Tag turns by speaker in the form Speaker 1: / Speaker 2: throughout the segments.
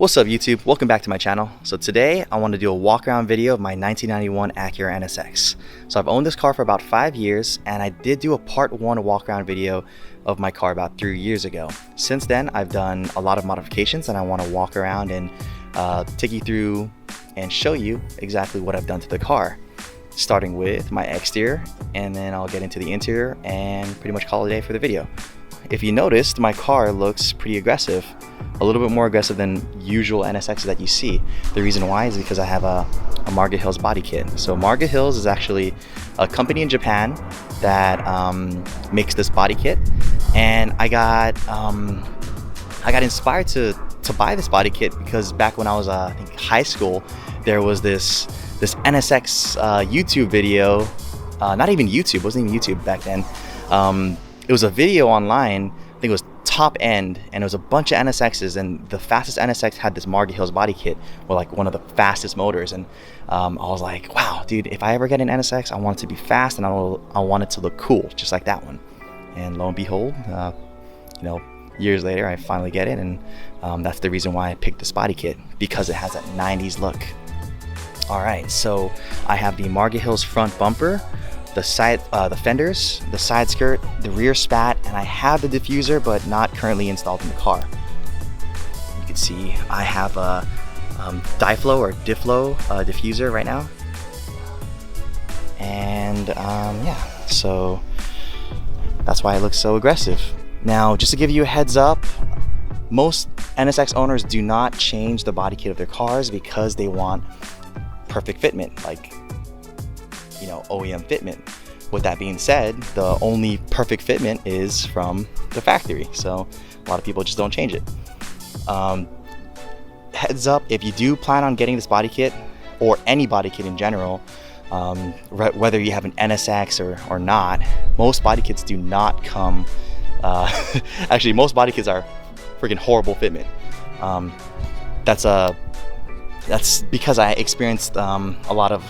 Speaker 1: What's up YouTube? Welcome back to my channel. So today I want to do a walk around video of my 1991 Acura NSX. So I've owned this car for about 5 years, and I did do a part 1 walk around video of my car about 3 years ago. Since then I've done a lot of modifications, and I want to walk around and take you through and show you exactly what I've done to the car, starting with my exterior, and then I'll get into the interior and pretty much call it a day for the video. If you noticed, my car looks pretty aggressive, a little bit more aggressive than usual NSXs that you see. The reason why is because I have a Marga Hills body kit. So Marga Hills is actually a company in Japan that makes this body kit, and I got inspired to buy this body kit because back when I was I think high school, there was this NSX YouTube video, not even YouTube, it wasn't even YouTube back then. It was a video online, I think it was top end, and it was a bunch of NSXs, and the fastest NSX had this Marga Hills body kit with like one of the fastest motors, and I was like, wow dude, if I ever get an NSX, I want it to be fast, and I want it to look cool just like that one. And lo and behold, years later I finally get it, and that's the reason why I picked this body kit, because it has that 90s look. Alright, so I have the Marga Hills front bumper, the fenders, the side skirt, the rear spat, and I have the diffuser but not currently installed in the car. You can see I have a Diflo or Difflo diffuser right now, and yeah, so that's why it looks so aggressive. Now, just to give you a heads up, most NSX owners do not change the body kit of their cars because they want perfect fitment, like OEM fitment. With that being said, the only perfect fitment is from the factory, so a lot of people just don't change it. Heads up, if you do plan on getting this body kit, or any body kit in general, whether you have an NSX or not, most body kits do not come actually most body kits are freaking horrible fitment. That's because I experienced a lot of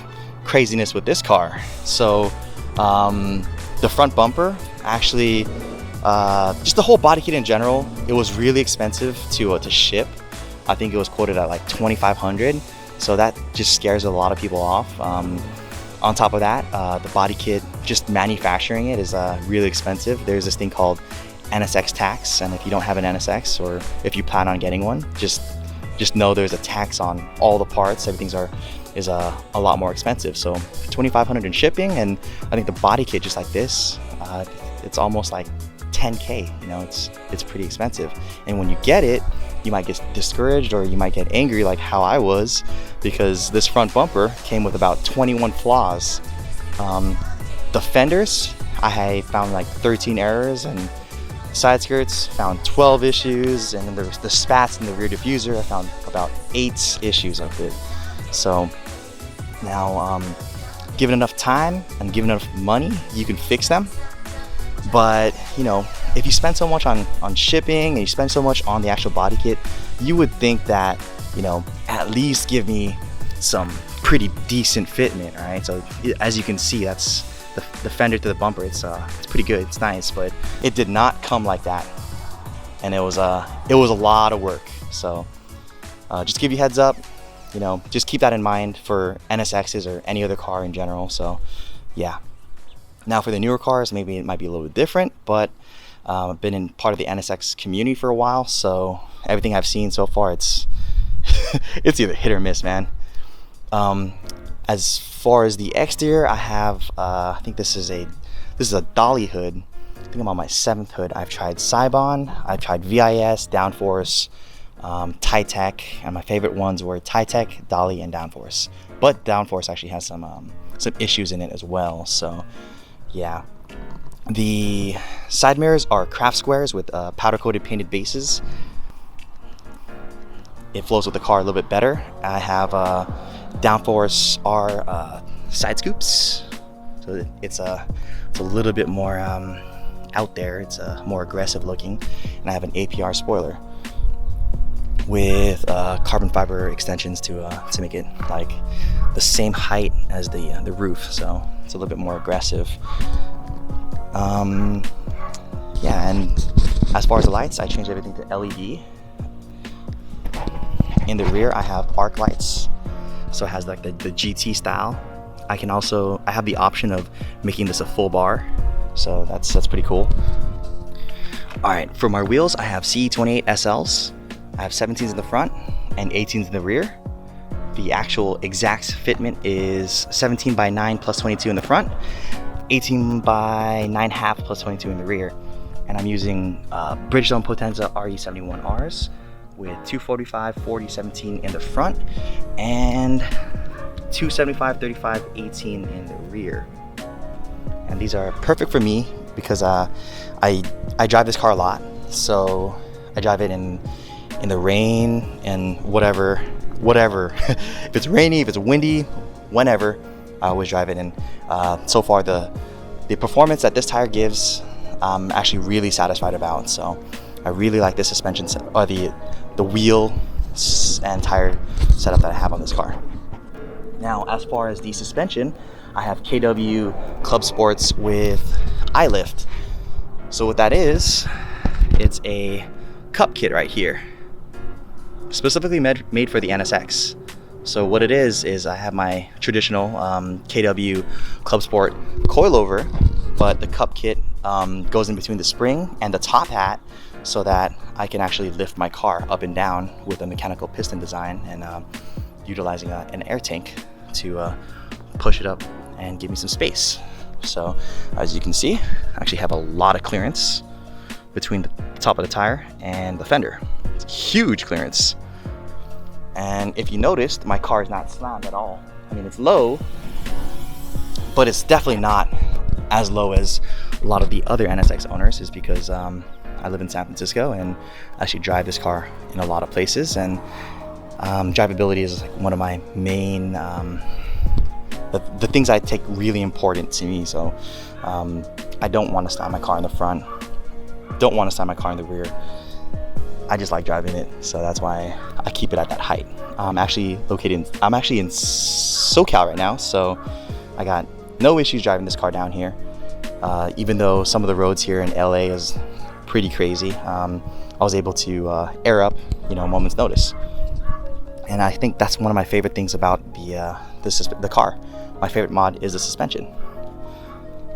Speaker 1: craziness with this car. So the front bumper, actually just the whole body kit in general, it was really expensive to ship. I think it was quoted at like $2,500, so that just scares a lot of people off. On top of that, the body kit, just manufacturing it is really expensive. There's this thing called NSX tax, and if you don't have an NSX, or if you plan on getting one, just know there's a tax on all the parts. Everything's is a lot more expensive. So $2,500 in shipping, and I think the body kit just like this, it's almost like $10K. It's pretty expensive, and when you get it, you might get discouraged, or you might get angry like how I was, because this front bumper came with about 21 flaws. The fenders, I found like 13 errors, and side skirts found 12 issues, and then there's the spats in the rear diffuser, I found about 8 issues of it. So now, given enough time and given enough money, you can fix them. But if you spend so much on shipping, and you spend so much on the actual body kit, you would think that at least give me some pretty decent fitment, right? So as you can see, that's the fender to the bumper. It's pretty good, it's nice, but it did not come like that, and it was a lot of work. So just give you heads up, just keep that in mind for NSXs or any other car in general. So yeah. Now for the newer cars, maybe it might be a little bit different, but I've been in part of the NSX community for a while, so everything I've seen so far, it's it's either hit or miss, man. As far as the exterior, I have I think this is a dolly hood. I think I'm on my 7th hood. I've tried Cybon, I've tried VIS, Downforce, Tytech, and my favorite ones were Tytech, Dolly, and Downforce. But Downforce actually has some issues in it as well. So yeah, the side mirrors are craft squares with powder coated painted bases. It flows with the car a little bit better. I have Downforce R side scoops, so it's a little bit more out there. It's more aggressive looking, and I have an APR spoiler with carbon fiber extensions to make it like the same height as the roof, so it's a little bit more aggressive. Yeah, and as far as the lights, I changed everything to LED. in the rear, I have arc lights, so it has like the GT style. I have the option of making this a full bar, so that's pretty cool. All right, for my wheels, I have CE28 SLs. I have 17s in the front and 18s in the rear. The actual exact fitment is 17 by 9 plus 22 in the front, 18 by 9.5 plus 22 in the rear. And I'm using Bridgestone Potenza RE71Rs with 245, 40, 17 in the front and 275, 35, 18 in the rear. And these are perfect for me because I drive this car a lot. So I drive it in the rain and whatever. If it's rainy, if it's windy, whenever, I always drive it. And so far the performance that this tire gives, I'm actually really satisfied about. So I really like the suspension or the wheel and tire setup that I have on this car. Now, as far as the suspension, I have KW Club Sports with iLift. So what that is, it's a cup kit right here, specifically made for the NSX. So what it is I have my traditional KW Club Sport coilover, but the cup kit goes in between the spring and the top hat so that I can actually lift my car up and down with a mechanical piston design and utilizing an air tank to push it up and give me some space. So as you can see, I actually have a lot of clearance between the top of the tire and the fender. It's huge clearance. And if you noticed, my car is not slammed at all. I mean, it's low, but it's definitely not as low as a lot of the other NSX owners, is because I live in San Francisco and I actually drive this car in a lot of places, and drivability is like one of my main the things I take really important to me. So I don't want to stand my car in the front, don't want to stand my car in the rear. I just like driving it, so that's why I keep it at that height. I'm actually in SoCal right now, so I got no issues driving this car down here. Even though some of the roads here in LA is pretty crazy, I was able to air up, a moment's notice. And I think that's one of my favorite things about the car. My favorite mod is the suspension.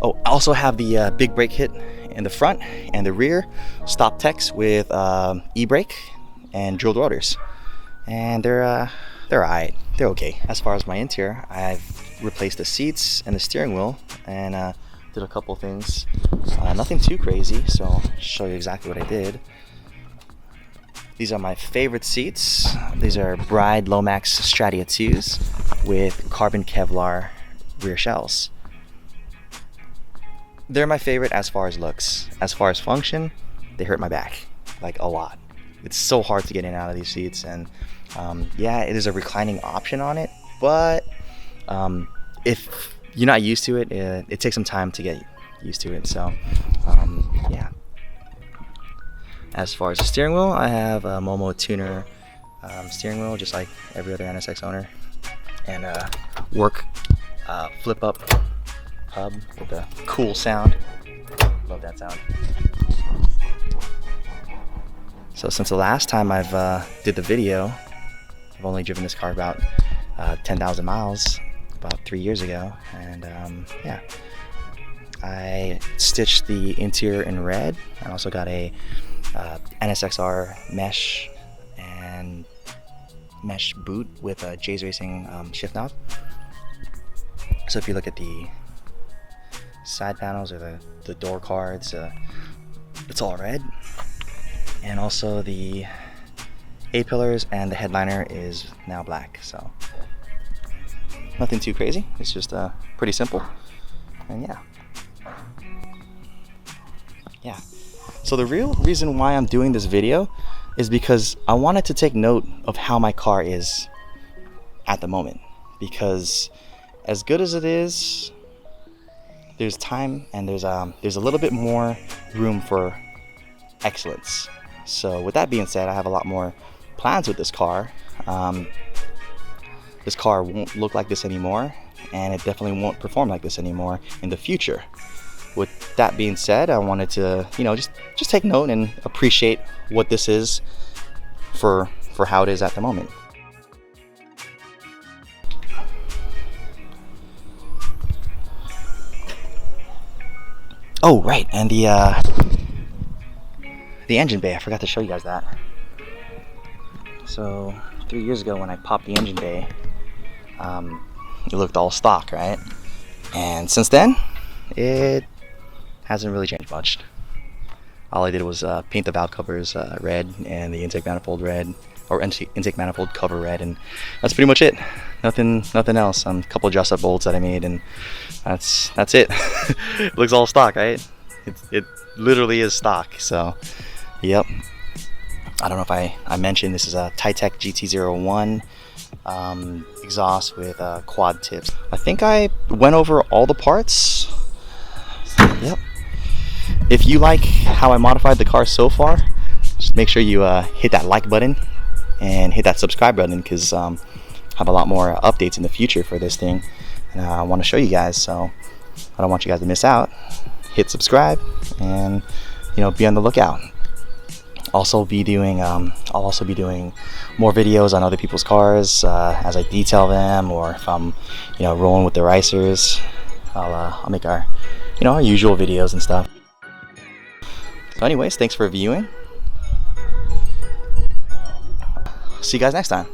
Speaker 1: Oh, I also have the big brake kit in the front and the rear, stop techs with e-brake and drilled rotors, and they're alright. They're okay. As far as my interior, I've replaced the seats and the steering wheel and did a couple things. Nothing too crazy, so I'll show you exactly what I did. These are my favorite seats. These are Bride Lomax Stratia 2s with carbon Kevlar rear shells. They're my favorite as far as looks. As far as function, they hurt my back, like a lot. It's so hard to get in and out of these seats, and yeah, it is a reclining option on it, but if you're not used to it, it takes some time to get used to it. So yeah. As far as the steering wheel, I have a Momo tuner steering wheel, just like every other NSX owner, and work flip up hub with a cool sound. Love that sound. So since the last time I've did the video, I've only driven this car about 10,000 miles, about 3 years ago, and yeah, I stitched the interior in red. I also got a NSXR mesh and mesh boot with a J's Racing shift knob. So if you look at the side panels or the door cards, it's all red, and also the A-pillars and the headliner is now black. So nothing too crazy, it's just pretty simple. And yeah, so the real reason why I'm doing this video is because I wanted to take note of how my car is at the moment, because as good as it is, there's time and there's a little bit more room for excellence. So with that being said, I have a lot more plans with this car. This car won't look like this anymore, and it definitely won't perform like this anymore in the future. With that being said, I wanted to, just take note and appreciate what this is for how it is at the moment. Oh, right, and the engine bay. I forgot to show you guys that. So 3 years ago when I popped the engine bay, it looked all stock, right? And since then, it hasn't really changed much. All I did was paint the valve covers red and the intake manifold red, or intake manifold cover red, and that's pretty much it. Nothing else. A couple adjust up bolts that I made, and that's it. It looks all stock, right? It literally is stock. So, yep. I don't know if I mentioned this is a Titech GT01 exhaust with quad tips. I think I went over all the parts. Yep. If you like how I modified the car so far, just make sure you hit that like button and hit that subscribe button, because I have a lot more updates in the future for this thing, and I want to show you guys, so I don't want you guys to miss out. Hit subscribe and, you know, be on the lookout. I'll also be doing more videos on other people's cars as I detail them, or if I'm, you know, rolling with the racers. I'll make our, you know, our usual videos and stuff. So anyways, thanks for viewing. See you guys next time.